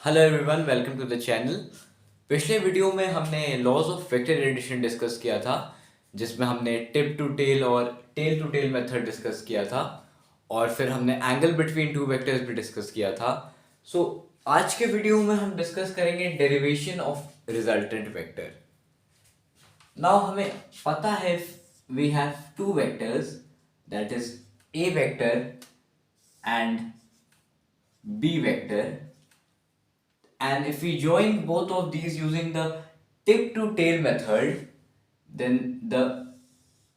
Hello everyone, welcome to the channel. पिछले video में हमने laws of vector addition discuss किया था, जिसमें हमने टिप टू टेल और tail to tail method discuss किया था, और फिर हमने एंगल बिटवीन टू वेक्टर्स भी डिस्कस किया था। सो आज के वीडियो में हम डिस्कस करेंगे derivation of resultant vector. Now हमें पता है we have two vectors, that is A vector and B vector. And if we join both of these using the tip to tail method, then the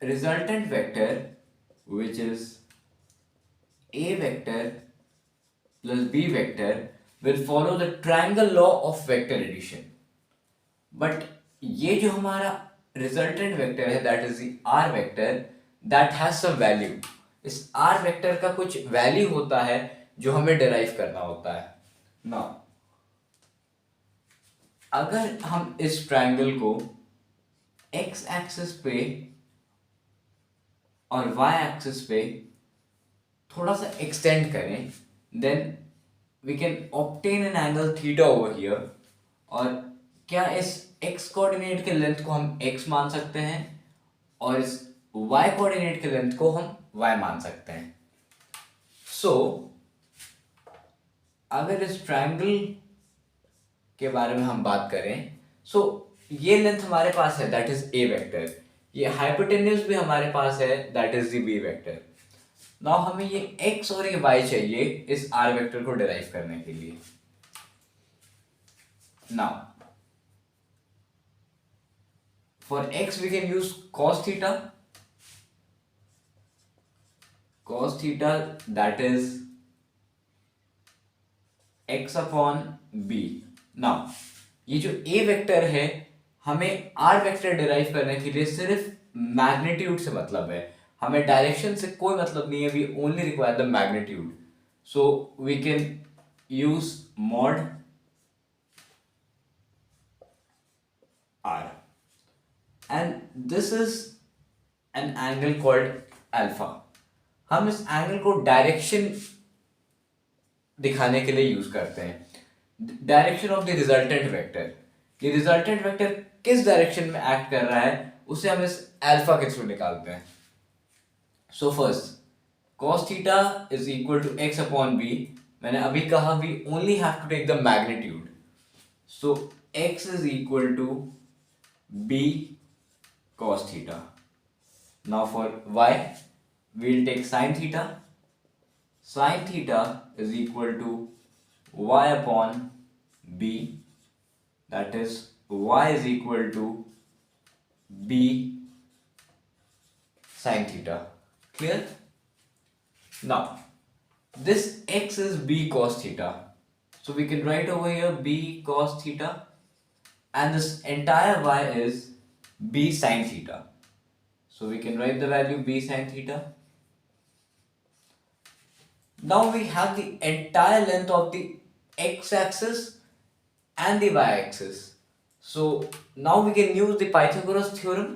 resultant vector, which is a vector plus b vector, will follow the triangle law of vector addition. But ये जो हमारा resultant vector है, that is the r vector, that has some value. इस r vector का कुछ value होता है जो हमें derive करना होता है. Now अगर हम इस ट्रायंगल को x एक्सिस पे और y एक्सिस पे थोड़ा सा एक्सटेंड करें, then we can obtain an angle theta over here. और क्या इस x कोऑर्डिनेट के लेंथ को हम x मान सकते हैं और इस y कोऑर्डिनेट के लेंथ को हम y मान सकते हैं. सो अगर इस ट्रायंगल के बारे में हम बात करें, सो ये लेंथ हमारे पास है, दैट इज ए वेक्टर. ये हाइपोटेन्यूज भी हमारे पास है, that is the B vector. Now हमें ये x और ये y चाहिए इस r वेक्टर को डिराइव करने के लिए. Now for x we can use cos theta that is x upon b. Now ये जो a वेक्टर है, हमें r वेक्टर डिराइव करने के लिए सिर्फ मैग्नीट्यूड से मतलब है, हमें डायरेक्शन से कोई मतलब नहीं है. We only require the magnitude. So we can use mod r and this is an angle called alpha. हम इस एंगल को डायरेक्शन दिखाने के लिए यूज करते हैं. Direction of the resultant vector. ये रिजल्टेंट वेक्टर किस डायरेक्शन में एक्ट कर रहा है उसे हम इस अल्फा के थ्रू निकालते हैं. So first cos theta is equal to x upon B. मैंने अभी कहा we only have to take the magnitude. So x is equal to b cos theta. नाउ फॉर y we'll take sin theta. Sin theta is equal to y upon b, that is y is equal to b sin theta. Clear? Now this x is b cos theta, so we can write over here b cos theta, and this entire y is b sin theta, so we can write the value b sin theta. Now we have the entire length of the x-axis and the y-axis. So now we can use the Pythagoras theorem.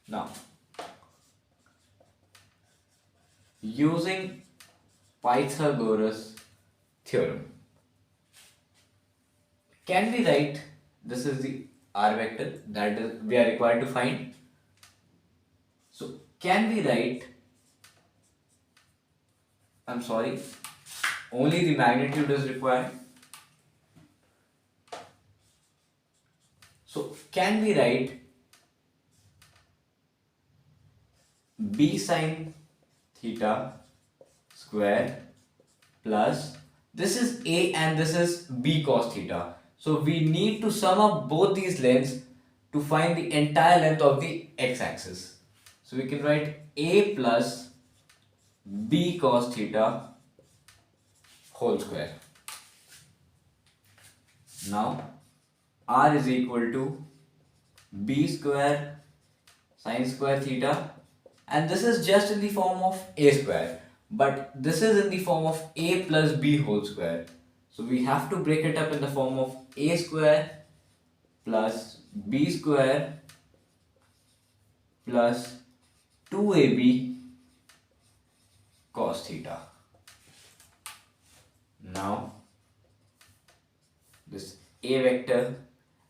Now using Pythagoras theorem, can we write, this is the r vector that we are required to find. So can we write, I'm sorry, only the magnitude is required. So can we write b sin theta square plus, this is a and this is b cos theta. So we need to sum up both these lengths to find the entire length of the x-axis. So we can write a plus b cos theta whole square. Now r is equal to b square sin square theta, and this is just in the form of a square, but this is in the form of a plus b whole square. So we have to break it up in the form of a square plus b square plus 2ab cos theta. Now this a vector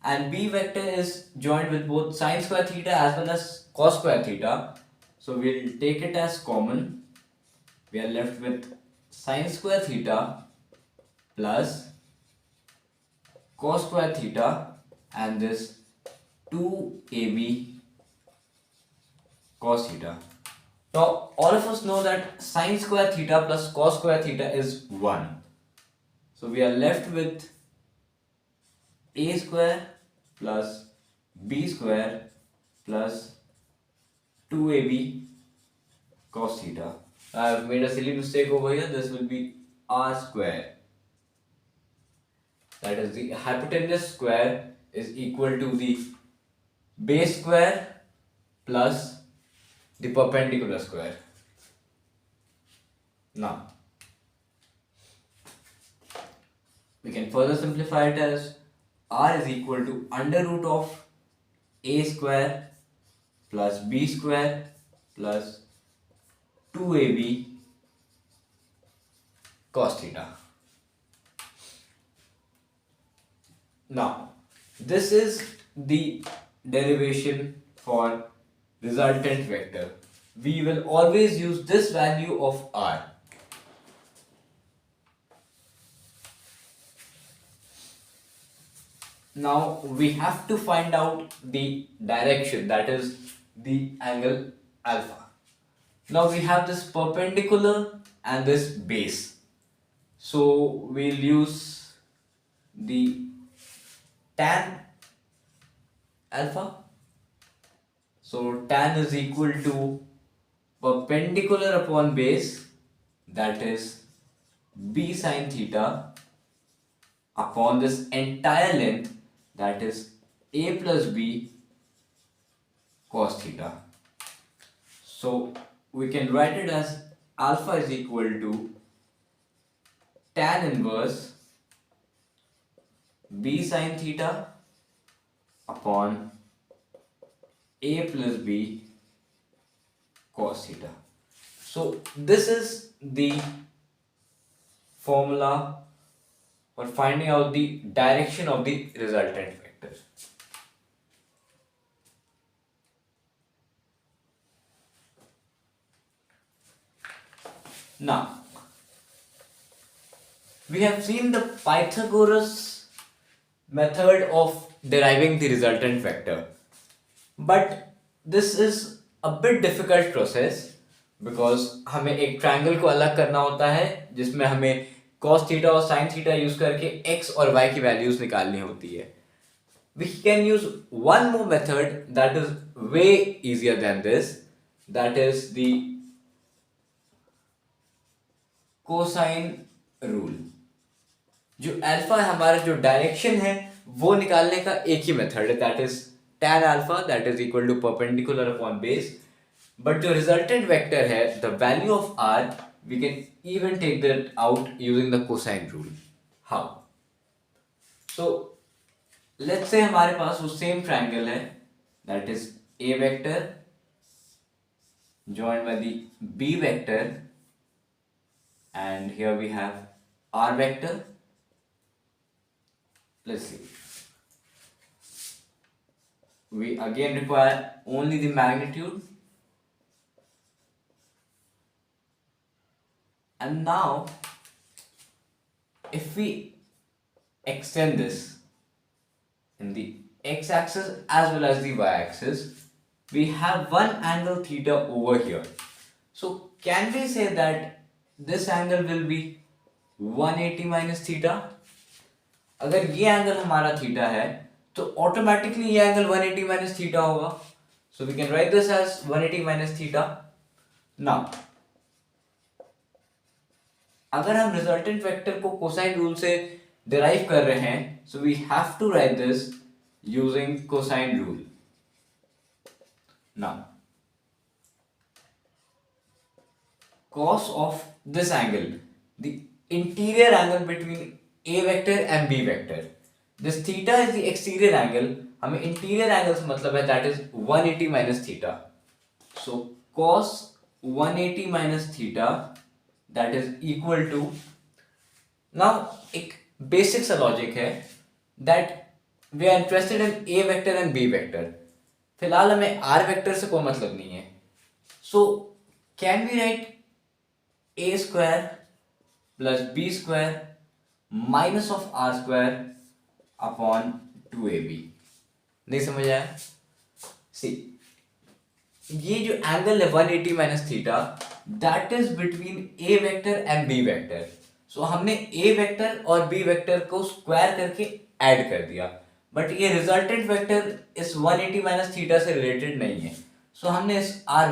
and b vector is joined with both sine square theta as well as cos square theta. So we'll take it as common. We are left with sine square theta plus cos square theta and this 2ab cos theta. Now all of us know that sine square theta plus cos square theta is 1. So we are left with a square plus b square plus 2ab cos theta. I have made a silly mistake over here. This will be r square. That is, the hypotenuse square is equal to the base square plus the perpendicular square. Now we can further simplify it as r is equal to under root of a square plus b square plus 2ab cos theta. Now this is the derivation for resultant vector. We will always use this value of r. Now we have to find out the direction, that is the angle alpha. Now we have this perpendicular and this base. So we'll use the tan alpha. So tan is equal to perpendicular upon base, that is b sine theta, upon this entire length, that is a plus b cos theta. So we can write it as alpha is equal to tan inverse b sine theta upon a plus b cos theta. So this is the formula for finding out the direction of the resultant vector. Now we have seen the Pythagoras method of deriving the resultant vector, but this is a bit difficult process because हमें एक triangle को अलग करना होता है जिसमें हमें cos theta और sin थीटा यूज करके x और y की वैल्यूज निकालनी होती है. We can use one more method that is way easier than this, that is the cosine rule. जो अल्फा है हमारा जो डायरेक्शन है वो निकालने का एक ही मेथड है, that is tan alpha, that is equal to perpendicular upon base. But जो resultant vector है, the value of r, we can even take that out using the cosine rule. How? So let's say हमारे पास वो same triangle है, that is a vector joined by the b vector, and here we have r vector. Let's see. We again require only the magnitude. And now, if we extend this in the x-axis as well as the y-axis, we have one angle theta over here. So can we say that this angle will be 180 minus theta? अगर ये angle हमारा theta है तो automatically ये angle 180 minus theta होगा. So we can write this as 180 minus theta. Now अगर हम resultant vector को कोसाइन रूल से डिराइव कर रहे हैं, so we have to write this using cosine rule. Now cos of this angle, the interior angle between a vector and b vector. This theta is the exterior angle. हमें interior angle से मतलब है, that is 180 minus theta. So cos 180 minus theta that is equal to, now एक basic सा logic है that we are interested in A vector and B vector. फिलहाल हमें R vector से कोई मतलब नहीं है. So can we write A square plus B square minus of R square upon 2ab. नहीं समझ आया? सी, ये जो एंगल है 180 minus theta that is between A vector and B vector. So हमने ए वेक्टर और बी वेक्टर को square करके ऐड कर दिया, बट ये रिजल्टेंट वेक्टर इस 180 माइनस थीटा से रिलेटेड नहीं है. सो हमने इस आर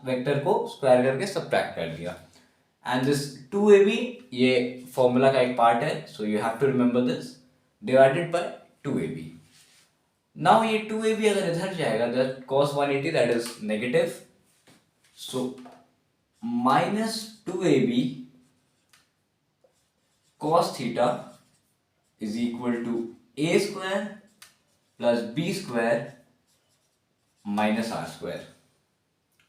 वेक्टर को स्क्वायर करके सब्ट्रैक्ट कर दिया. एंड दिस 2ab ये फॉर्मूला का एक पार्ट है, so you have to remember this, divided by 2ab. Now ये 2ab अगर इधर जाएगा that cos 180 that is negative, so minus 2ab cos theta is equal to a square plus b square minus r square.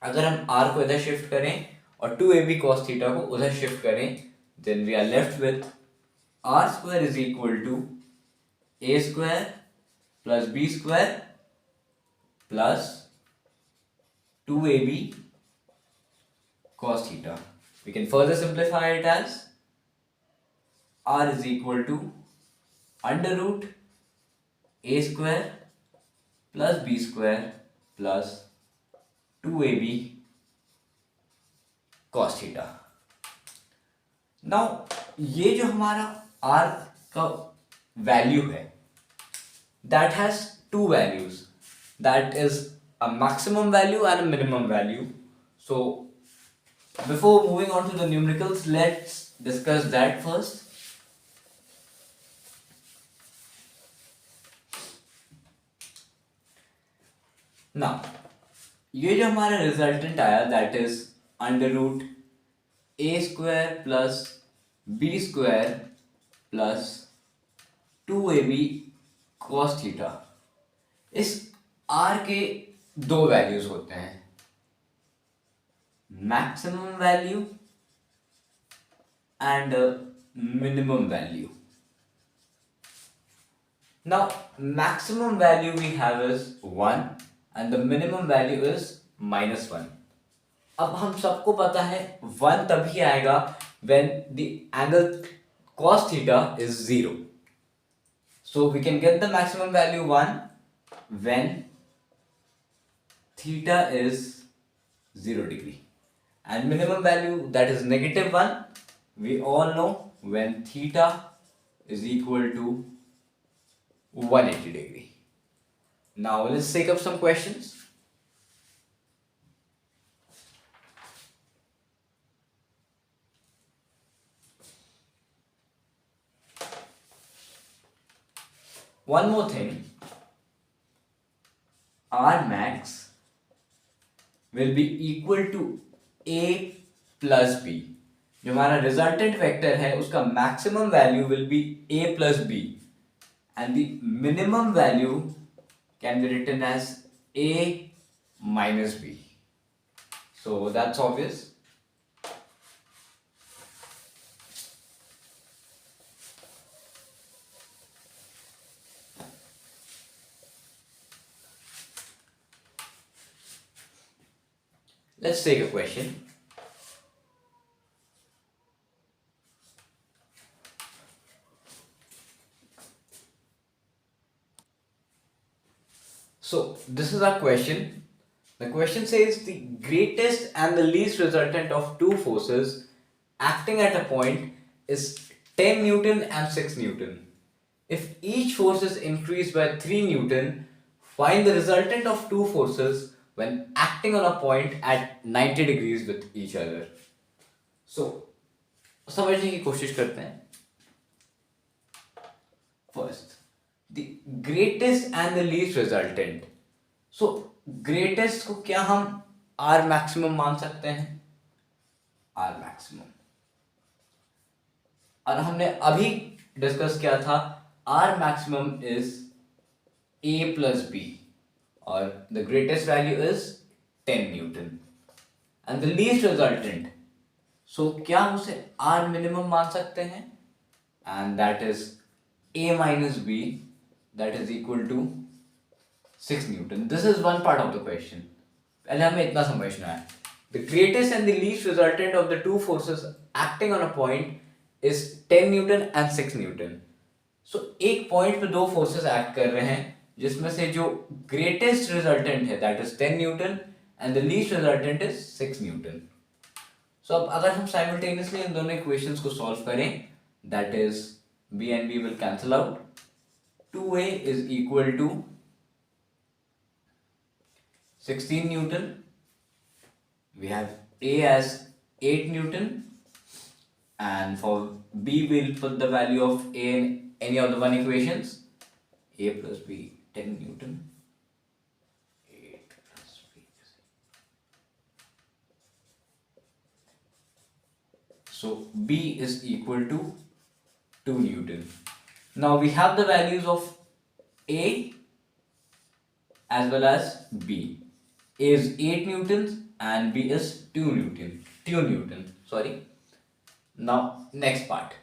अगर हम r को इधर shift करें और 2ab cos theta को उधर शिफ्ट करें, then we are left with r square is equal to a square plus b square plus 2ab cos theta. We can further simplify it as r is equal to under root a square plus b square plus 2ab cos theta. Now ये जो हमारा r का value है that has two values, that is a maximum value and a minimum value. So before moving on to the numericals, let's discuss that first. Now, ये जो हमारा resultant आया that is under root A square plus B square plus 2ab cos theta. इस r के दो values होते हैं, maximum value and minimum value. Now, maximum value we have is 1 and the minimum value is -1. अब हम सबको पता है 1 तभी आएगा when the angle cos theta is 0. So we can get the maximum value 1 when theta is 0 degree, and minimum value that is -1 we all know when theta is equal to 180 degree. Now let's take up some questions. One more thing, R max will be equal to A plus B. जो हमारा resultant vector है उसका maximum value will be A plus B and the minimum value can be written as A minus B. So that's obvious. Let's take a question. So this is our question. The question says the greatest and the least resultant of two forces acting at a point is 10 Newton and 6 Newton. If each force is increased by 3 Newton, find the resultant of two forces when acting on a point at 90 degrees with each other. So समझने की कोशिश करते हैं. First, the greatest and the least resultant. So greatest को क्या हम R maximum मान सकते हैं? R maximum. और हमने अभी डिस्कस किया था R maximum is A plus B और the greatest value is 10 Newton. and the least resultant. So क्या हम उसे R minimum मान सकते हैं? And that is A minus B, that is equal to 6 Newton. This is one part of the question. पहले हमें इतना समझना है. The greatest and the least resultant of the two forces acting on a point is 10 Newton and 6 Newton. So एक point पे दो forces act कर रहे हैं जिसमें से जो greatest resultant है that is 10 Newton and the least resultant is 6 Newton. So अब अगर हम simultaneously इन दोनों equations को solve करें, that is B and B will cancel out. 2A is equal to 16 Newton. We have A as 8 Newton, and for B we'll put the value of A in any of the one equations. A plus B 10 Newton. 8 plus B. So B is equal to 2 Newton. Now we have the values of A as well as B. A is 8 newtons and B is 2 Newton. 2 Newton. Sorry. Now next part.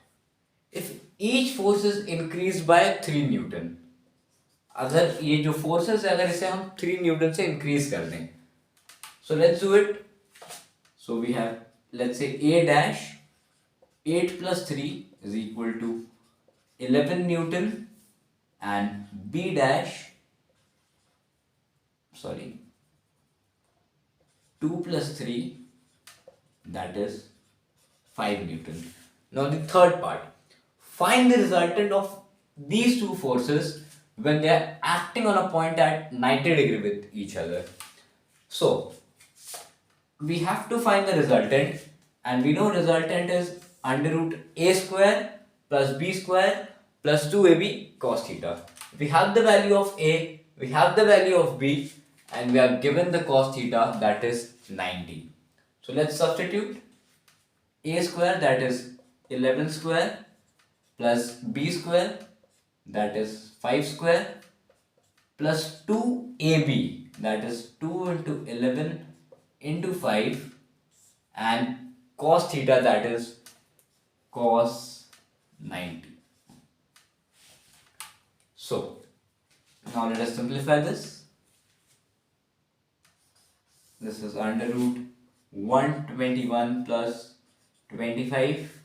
If each force is increased by 3 Newton, अगर ये जो forces है अगर इसे हम 3 Newton से increase कर दें, so let's do it. So we have, let's say A dash 8 plus 3 is equal to 11 Newton and B dash, sorry, 2 plus 3, that is 5 Newton. Now the third part. Find the resultant of these two forces when they are acting on a point at 90 degrees with each other. So we have to find the resultant, and we know resultant is under root A square plus B square plus 2AB cos theta. We have the value of A, we have the value of B, and we are given the cos theta, that is 90. So let's substitute. A square, that is 11 square, plus B square, that is 5 square, plus 2AB, that is 2 into 11 into 5, and cos theta, that is cos 90. So now let us simplify this. This is under root 121 plus 25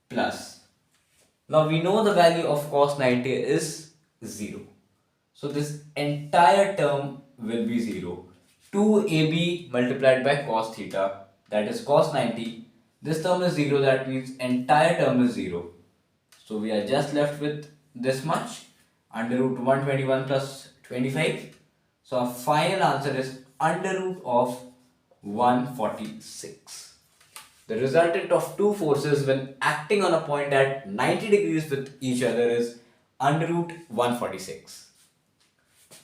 plus. Now we know the value of cos 90 is 0. So this entire term will be 0. 2AB multiplied by cos theta, that is cos 90. This term is 0, that means entire term is 0. So we are just left with this much, under root 121 plus 25. So our final answer is under root of 146. The resultant of two forces when acting on a point at 90 degrees with each other is under root 146.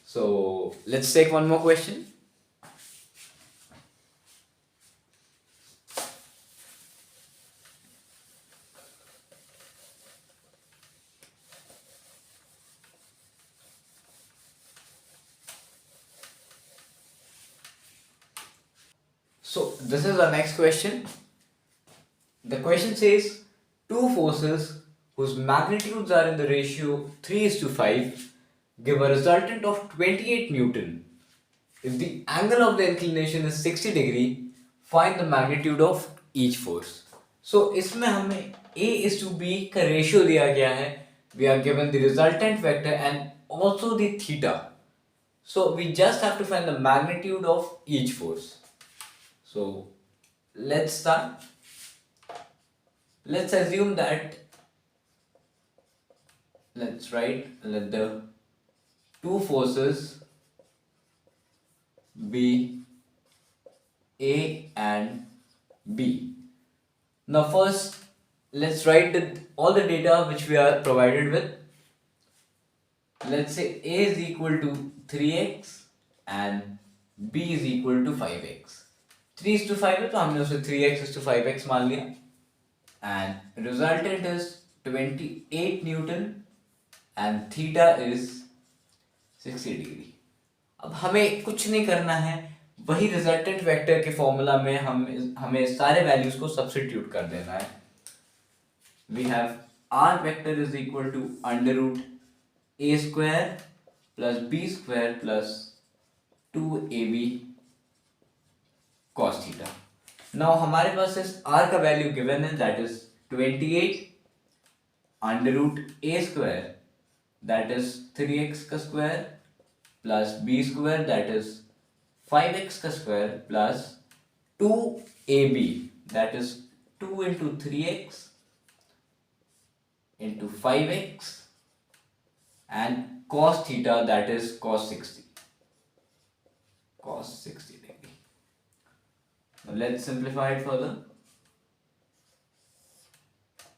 So let's take one more question. So this is our next question. The question says two forces whose magnitudes are in the ratio 3:5 give a resultant of 28 Newton. If the angle of the inclination is 60 degree, find the magnitude of each force. So इसमें हमें A:B का ratio दिया गया है. We are given the resultant vector and also the theta. So we just have to find the magnitude of each force. So let's start. Let's assume that, let's write, let the two forces be A and B. Now first let's write all the data which we are provided with. Let's say A is equal to 3x and B is equal to 5x. 3:5 है तो हमने उसे 3x:5x मान लिया. And resultant is 28 Newton and theta is 60 degree. अब हमें कुछ नहीं करना है, वही रिजल्टेंट वेक्टर के फॉर्मूला में हमें सारे वैल्यूज को सब्स्टिट्यूट कर देना है. We have r vector is equal to under root a square plus b square plus 2ab cos theta. Now हमारे पास इस r का वैल्यू गिवन है, that is 28 under root a square, that is 3x का square plus b square, that is 5x का square plus 2ab, that is 2 into 3x into 5x and cos theta, that is cos 60 degree. Now let's simplify it further.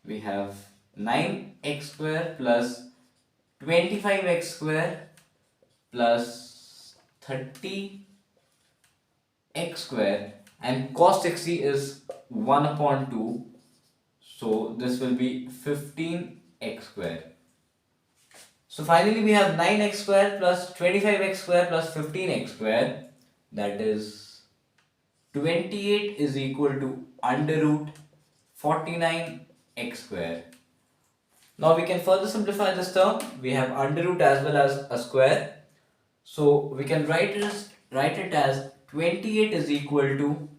We have 9x square plus 25x square plus 30x square, and cos 60 is 1 upon 2, so this will be 15x square. So finally we have 9x square plus 25x square plus 15x square, that is 28 is equal to under root 49x square. Now we can further simplify this term. We have under root as well as a square, so we can write it as 28 is equal to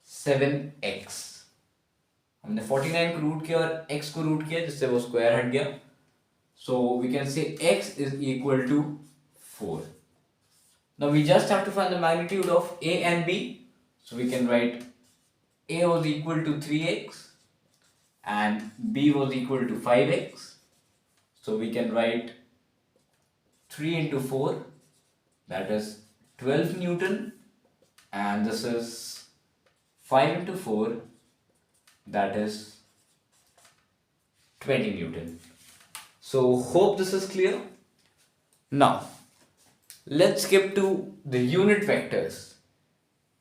7x. हमने 49 को root किया और x को root किया जिससे वो square हट गया, so we can say x is equal to 4. Now we just have to find the magnitude of a and b, so we can write a was equal to 3x and b was equal to 5x, so we can write 3 into 4, that is 12 Newton, and this is 5 into 4, that is 20 Newton. So hope this is clear. Now let's skip to the unit vectors.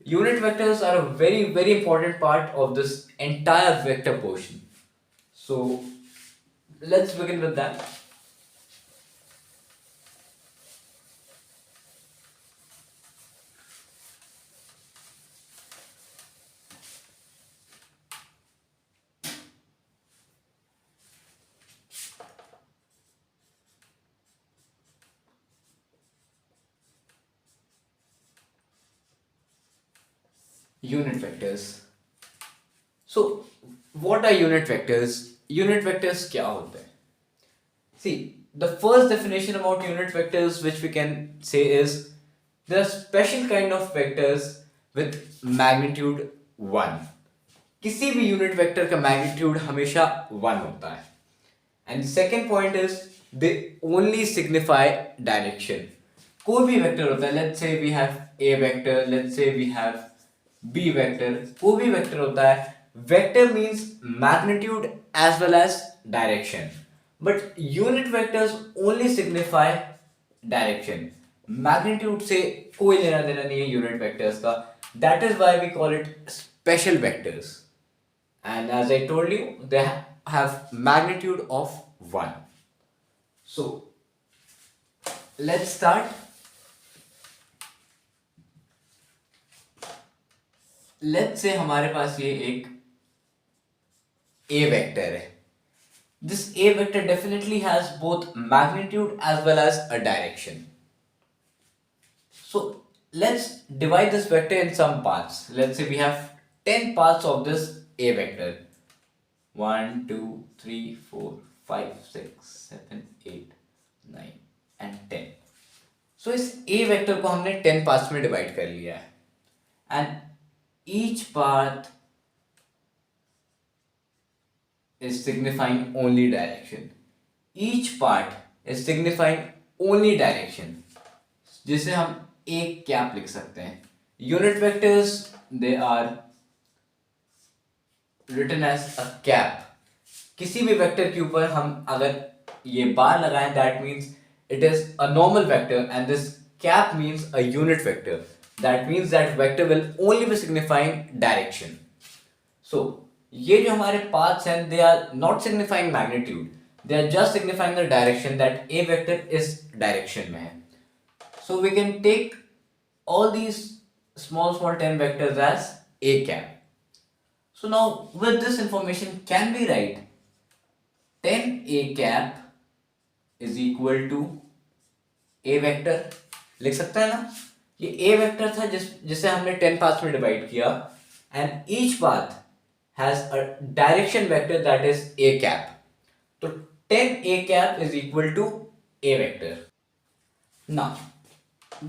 Unit vectors are a very, very important part of this entire vector portion. So let's begin with that. Unit vectors. So what are unit vectors? Unit vectors क्या होते हैं? See, the first definition about unit vectors which we can say is they are special kind of vectors with magnitude 1. किसी भी unit vector का magnitude हमेशा 1 होता है. And the second point is they only signify direction. कोई भी vector होता है, let's say we have a vector, let's say we have b vector, कोई भी vector होता है, vector means magnitude as well as direction, but unit vectors only signify direction. Magnitude से कोई लेना देना नहीं है unit vectors का. That is why we call it special vectors, and as I told you, they have magnitude of 1. So let's start. Let's say हमारे पास ये एक a vector है. This a vector definitely has both magnitude as well as a direction. So let's divide this vector in some parts. Let's say we have 10 parts of this a vector. 1, 2, 3, 4, 5, 6, 7, 8, 9 and 10. So इस a vector को हमने 10 parts में divide कर लिया है, and each part is signifying only direction. Each part is signifying only direction, जिसे हम एक कैप लिख सकते हैं. Unit vectors, they are written as a cap. किसी भी वेक्टर के ऊपर हम अगर ये बार लगाएं, that means it is a normal vector, and this cap means a unit vector. That means that vector will only be signifying direction. So ये जो हमारे paths हैं, they are not signifying magnitude. They are just signifying the direction, that a vector is direction में है. So we can take all these small 10 vectors as a cap. So now with this information, can we write 10 a cap is equal to a vector? लिख सकते हैं ना? ये a vector था जिसे हमने 10 पार्ट्स में डिवाइड किया, and each path has a direction vector that is a cap. तो 10 a cap is equal to a vector. Now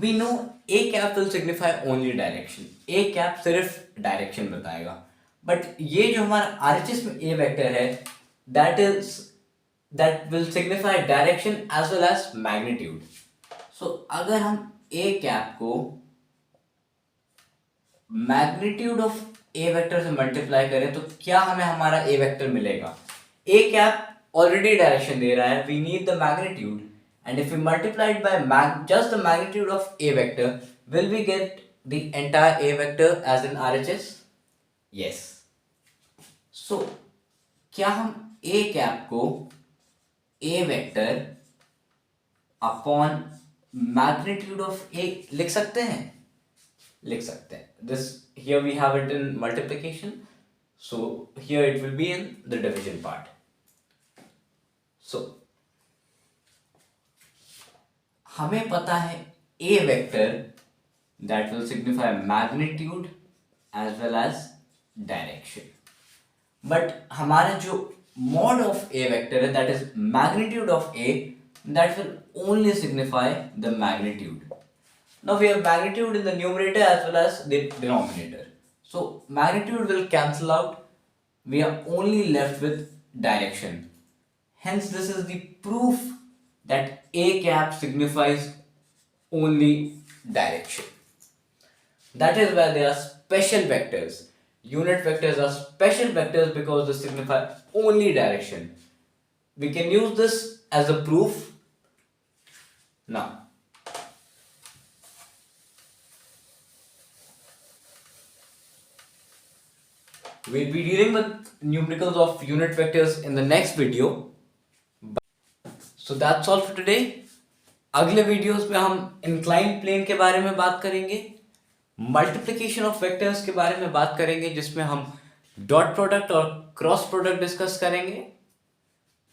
we know a cap will signify only direction. a cap सिर्फ direction बताएगा, but ये जो हमारा RHS में a vector है that will signify direction as well as magnitude. So अगर हम a cap को मैग्नीट्यूड ऑफ a वेक्टर से मल्टीप्लाई करें तो क्या हमें हमारा a वेक्टर मिलेगा? a cap ऑलरेडी डायरेक्शन दे रहा है, we need the magnitude, and if we multiply it by just the magnitude of a vector, will we get the entire a vector as in RHS? Yes. So क्या हम a cap को a vector upon magnitude of a लिख सकते हैं? लिख सकते हैं. This here we have it in multiplication, so here it will be in the division part. So हमें पता है a vector that will signify magnitude as well as direction, but हमारा जो mod of a वेक्टर है that is magnitude of a, that will only signify the magnitude. Now we have magnitude in the numerator as well as the denominator, so magnitude will cancel out, we are only left with direction. Hence this is the proof that a cap signifies only direction. That is why they are special vectors. Unit vectors are special vectors because they signify only direction. We can use this as a proof. Now we'll be dealing with numericals of unit vectors in the next video. So that's all for today. अगले videos में हम inclined plane के बारे में बात करेंगे, multiplication of vectors के बारे में बात करेंगे जिसमें हम डॉट प्रोडक्ट और क्रॉस प्रोडक्ट डिस्कस करेंगे.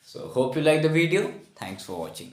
So hope you like the video. Thanks for watching.